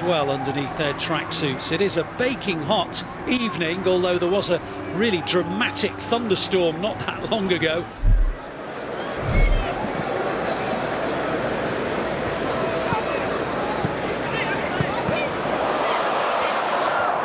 well underneath their tracksuits. It is a baking hot evening, although there was a really dramatic thunderstorm not that long ago.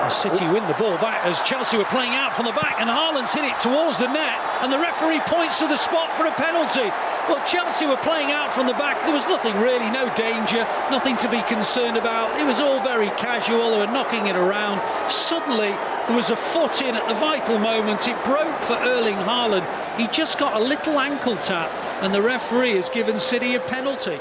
City win the ball back as Chelsea were playing out from the back, and Haaland's hit it towards the net, and the referee points to the spot for a penalty. Well, Chelsea were playing out from the back. There was nothing really, no danger, nothing to be concerned about. It was all very casual. They were knocking it around. Suddenly, there was a foot in at the vital moment. It broke for Erling Haaland. He just got a little ankle tap, and the referee has given City a penalty.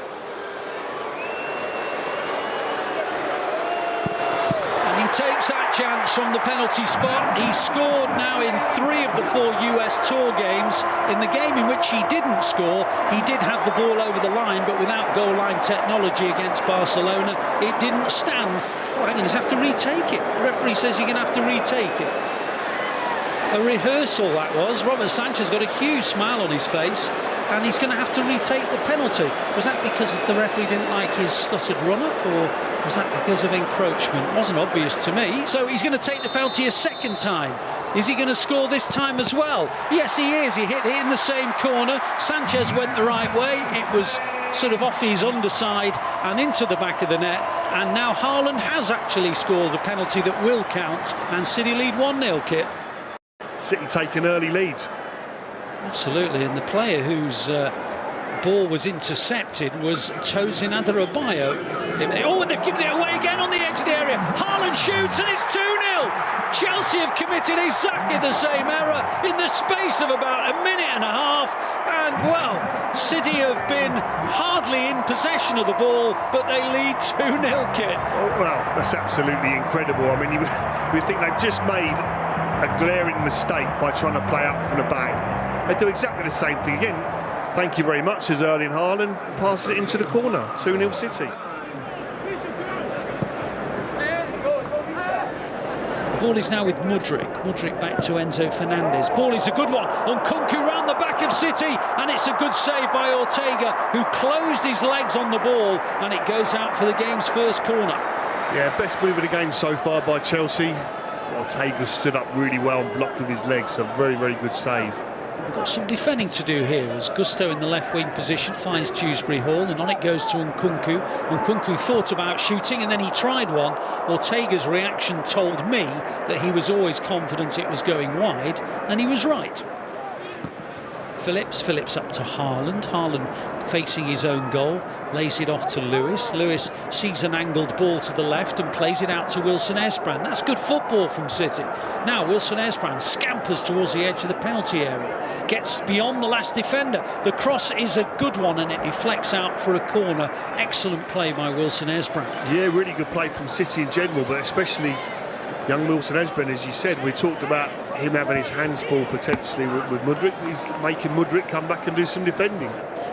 Takes that chance from the penalty spot. He scored now in 3 of the 4 US Tour games. In the game in which he didn't score, he did have the ball over the line, but without goal line technology against Barcelona, it didn't stand. Well, I'm going to have to retake it. The referee says you're going to have to retake it. A rehearsal that was. Robert Sanchez got a huge smile on his face, and he's going to have to retake the penalty. Was that because the referee didn't like his stuttered run-up, or was that because of encroachment? It wasn't obvious to me. So he's going to take the penalty a second time. Is he going to score this time as well? Yes, he is. He hit it in the same corner. Sanchez went the right way. It was sort of off his underside and into the back of the net. And now Haaland has actually scored a penalty that will count, and City lead 1-0, Kit. City take an early lead. Absolutely, and the player whose ball was intercepted was Tosin Adarabioyo. Oh, and they've given it away again on the edge of the area. Haaland shoots, and it's 2-0. Chelsea have committed exactly the same error in the space of about a minute and a half. And, well, City have been hardly in possession of the ball, but they lead 2-0, Kit. Oh, well, that's absolutely incredible. I mean, you think they've just made a glaring mistake by trying to play out from the back. They do exactly the same thing again. Thank you very much as Erling Haaland passes it into the corner. 2-0 City. The ball is now with Mudryk. Mudryk back to Enzo Fernandez. Ball is a good one on Nkunku round the back of City, and it's a good save by Ortega, who closed his legs on the ball, and it goes out for the game's first corner. Yeah, best move of the game so far by Chelsea. Ortega stood up really well and blocked with his legs. A very, very good save. We've got some defending to do here as Gusto in the left wing position finds Dewsbury Hall, and on it goes to Nkunku. Nkunku thought about shooting, and then he tried one. Ortega's reaction told me that he was always confident it was going wide, and he was right. Phillips up to Haaland. Haaland facing his own goal, lays it off to Lewis. Lewis sees an angled ball to the left and plays it out to Wilson Esbrand. That's good football from City. Now Wilson Esbrand scampers towards the edge of the penalty area, gets beyond the last defender. The cross is a good one, and it deflects out for a corner. Excellent play by Wilson Esbrand. Yeah, really good play from City in general, but especially young Wilson Esbrand, as you said. We talked about him having his hands full potentially with Mudryk. He's making Mudryk come back and do some defending.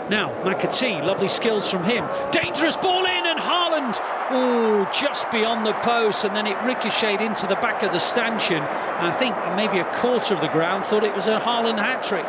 Now, McAtee, lovely skills from him. Dangerous ball in, and Haaland, oh, just beyond the post, and then it ricocheted into the back of the stanchion. I think maybe a quarter of the ground thought it was a Haaland hat-trick.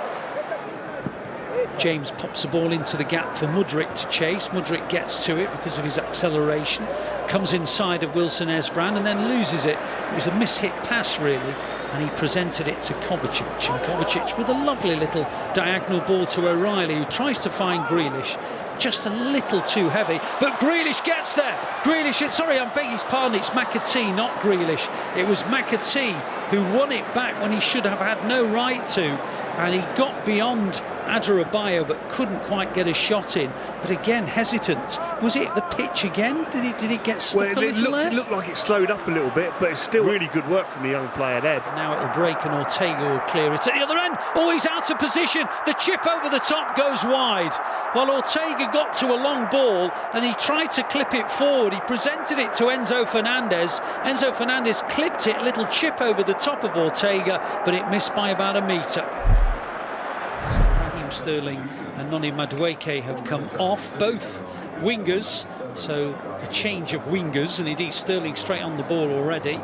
James pops the ball into the gap for Mudryk to chase. Mudryk gets to it because of his acceleration, comes inside of Wilson Esbrand and then loses it. It was a mishit pass, really, and he presented it to Kovacic. And Kovacic with a lovely little diagonal ball to O'Reilly, who tries to find Grealish. Just a little too heavy, but Grealish gets there. Grealish, sorry, I beg his pardon, it's McAtee, not Grealish. It was McAtee who won it back when he should have had no right to, and he got beyond Adarabioyo but couldn't quite get a shot in. But again, hesitant. Was it the pitch again? Did it get stuck a little there? It looked like it slowed up a little bit, but it's still really good work from the young player there. Now it'll break and Ortega will clear it at the other end. Oh, he's out of position. The chip over the top goes wide. While Ortega got to a long ball and he tried to clip it forward, he presented it to Enzo Fernandez. Enzo Fernandez clipped it, a little chip over the top of Ortega, but it missed by about a metre. Sterling and Noni Madueke have come off, both wingers, so a change of wingers, and indeed Sterling straight on the ball already,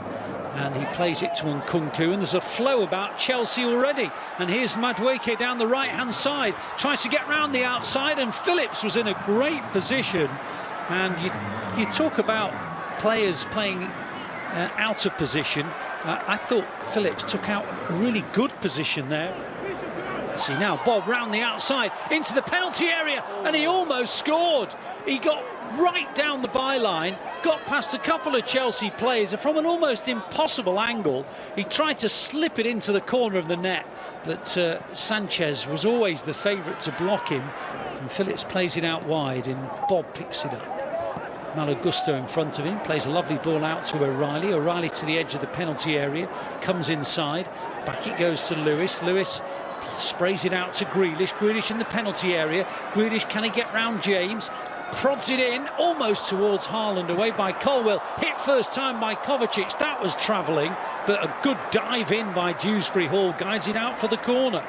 and he plays it to Nkunku, and there's a flow about Chelsea already. And here's Madueke down the right hand side, tries to get round the outside, and Phillips was in a great position. And you talk about players playing out of position. I thought Phillips took out a really good position there. See now, Bob round the outside into the penalty area, and he almost scored. He got right down the byline, got past a couple of Chelsea players from an almost impossible angle. He tried to slip it into the corner of the net, but Sanchez was always the favourite to block him. And Phillips plays it out wide, and Bob picks it up. Malagusto in front of him, plays a lovely ball out to O'Reilly. O'Reilly to the edge of the penalty area, comes inside, back it goes to Lewis. Lewis sprays it out to Grealish. Grealish in the penalty area. Grealish, can he get round James? Prods it in, almost towards Haaland, away by Colwill. Hit first time by Kovacic. That was travelling, but a good dive in by Dewsbury Hall guides it out for the corner.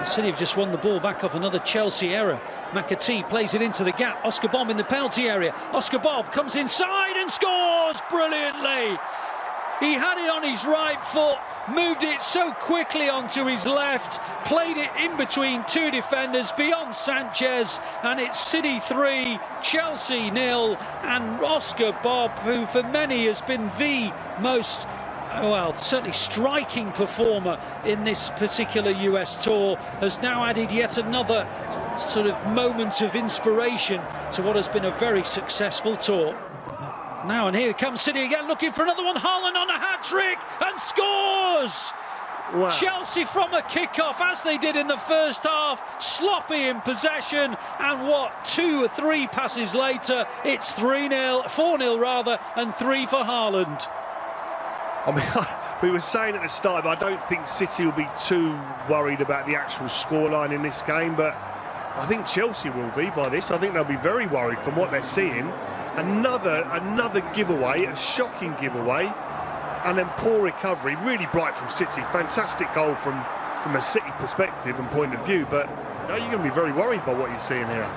City have just won the ball back off another Chelsea error. McAtee plays it into the gap. Oscar Bob in the penalty area. Oscar Bob comes inside and scores brilliantly. He had it on his right foot, moved it so quickly onto his left, played it in between two defenders beyond Sanchez, and it's City 3, Chelsea 0, and Oscar Bob, who for many has been the most, well, certainly striking performer in this particular US tour, has now added yet another sort of moment of inspiration to what has been a very successful tour. Now, and here comes City again, looking for another one. Haaland on a hat-trick and scores! Wow. Chelsea from a kick-off, as they did in the first half, sloppy in possession, and what, 2 or 3 passes later, it's 3-0, 4-0 rather, and 3 for Haaland. I mean, we were saying at the start, I don't think City will be too worried about the actual scoreline in this game, but I think Chelsea will be by this. I think they'll be very worried from what they're seeing. Another giveaway, a shocking giveaway, and then poor recovery. Really bright from City. Fantastic goal from a City perspective and point of view, but now you're going to be very worried by what you're seeing here.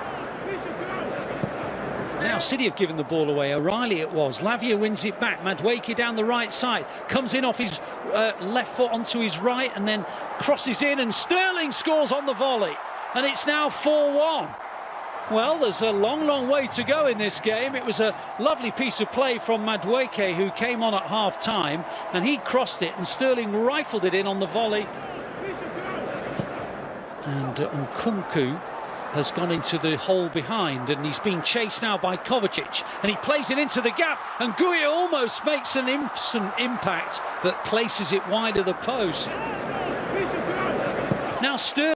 Now City have given the ball away. O'Reilly it was. Lavia wins it back. Madueke down the right side. Comes in off his left foot onto his right and then crosses in, and Sterling scores on the volley. And it's now 4-1. Well, there's a long way to go in this game. It was a lovely piece of play from Madueke, who came on at half-time, and he crossed it, and Sterling rifled it in on the volley. And Nkunku has gone into the hole behind, and he's being chased now by Kovacic, and he plays it into the gap, and Guia almost makes an instant impact, but places it wide of the post. Now Sterling